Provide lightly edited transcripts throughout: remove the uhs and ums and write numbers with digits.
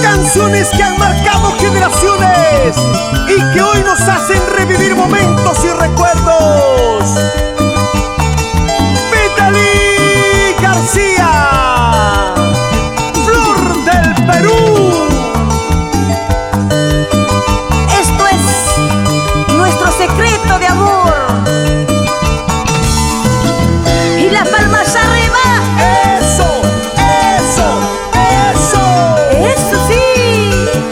Canciones que han marcado generaciones y que hoy nos hacen revivir momentos y recuerdos. Vitali García, Flor del Perú. Esto es nuestro secreto de amor. Y las palmas arriba. Eso, eso, eso. Eso sí.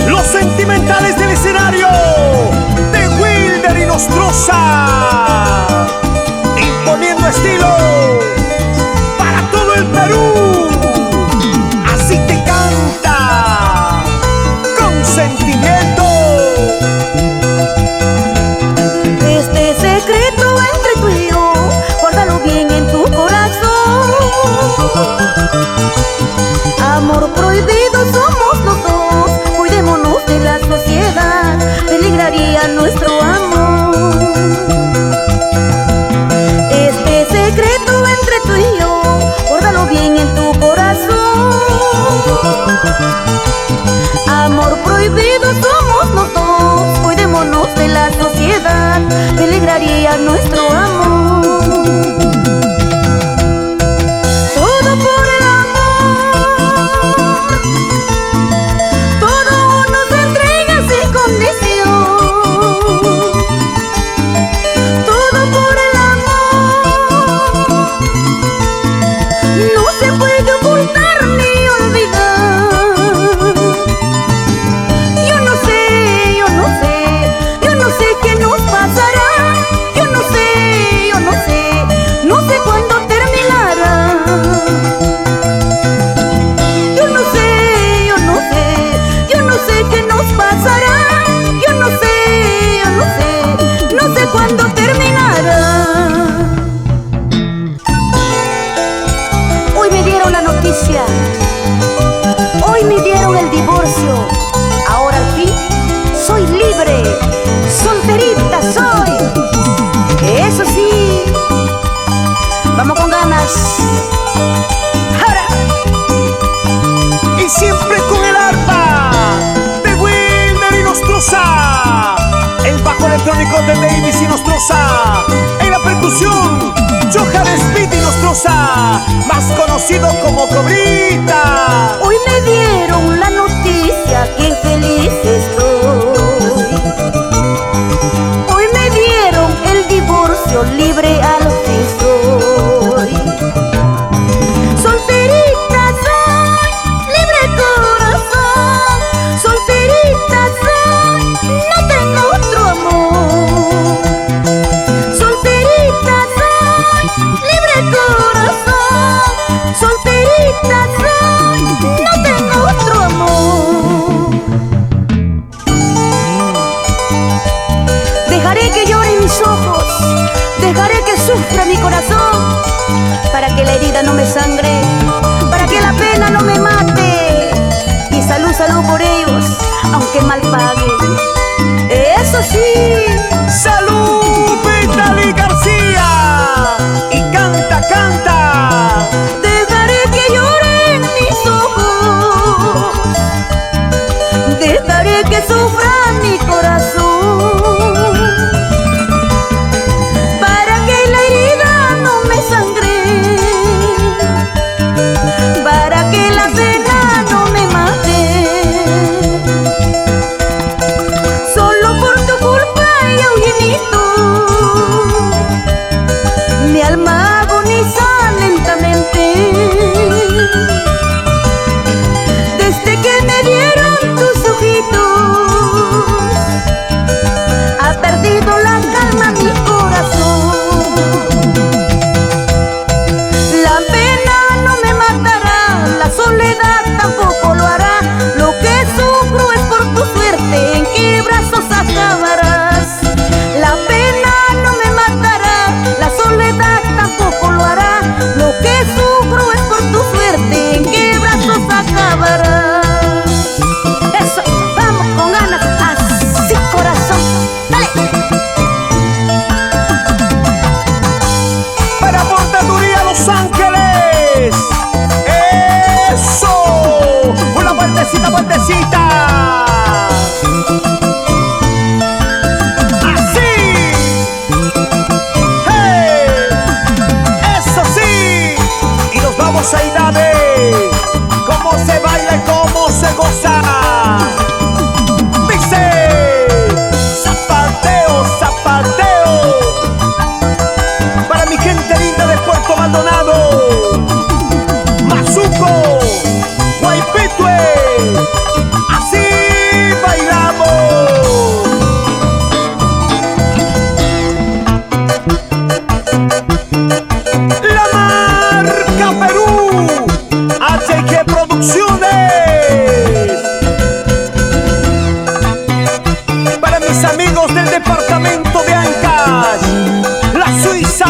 Los sentimentales del escenario de Wilder y Nostroza, imponiendo estilo para todo el Perú. Así te canta con sentimiento. Este secreto entre tú y yo, guárdalo bien en tu corazón. Amor prohibido somos los dos, cuidémonos de la sociedad, peligraría nuestro amor. Este secreto entre tú y yo, guárdalo bien en tu corazón. Amor prohibido somos los dos, cuidémonos de la sociedad, peligraría nuestro amor. Todo por el amor, todo uno se entrega sin condición. Todo por el amor, no se puede ocultar ni olvidar. Yo no sé, yo no sé, yo no sé qué nos pasará. Yo no sé, yo no sé, no sé cuándo terminará. Yo no sé, yo no sé, yo no sé qué nos pasará. Yo no sé, yo no sé, no sé cuándo terminará. Hoy me dieron la noticia, hoy me dieron el divorcio. Ahora al fin soy libre, solterita soy. Eso sí, vamos con ganas. Ahora. Y siempre con el arpa de Wilder y Nostroza, el bajo electrónico de Davis y Nostroza, en la percusión Johan Speed y Nostroza, más conocido como Cobrita. Hoy me dieron la noticia que feliz estoy. Hoy me dieron el divorcio, libre al fin soy. Solterita soy, libre corazón. Solterita soy, no tengo otro amor. Solterita soy, libre corazón. Solterita soy, no tengo otro amor. Dejaré que lloren mis ojos, dejaré que sufra mi corazón, para que la herida no me sangre, para que la pena no me mate. Y salud, salud por ellos, aunque mal paguen. Eso sí. ¡Salud, Vitali García! Y canta, canta. Dejaré que lloren mis ojos, dejaré que sufra mi corazón, para que la herida no me sangre,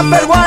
number one.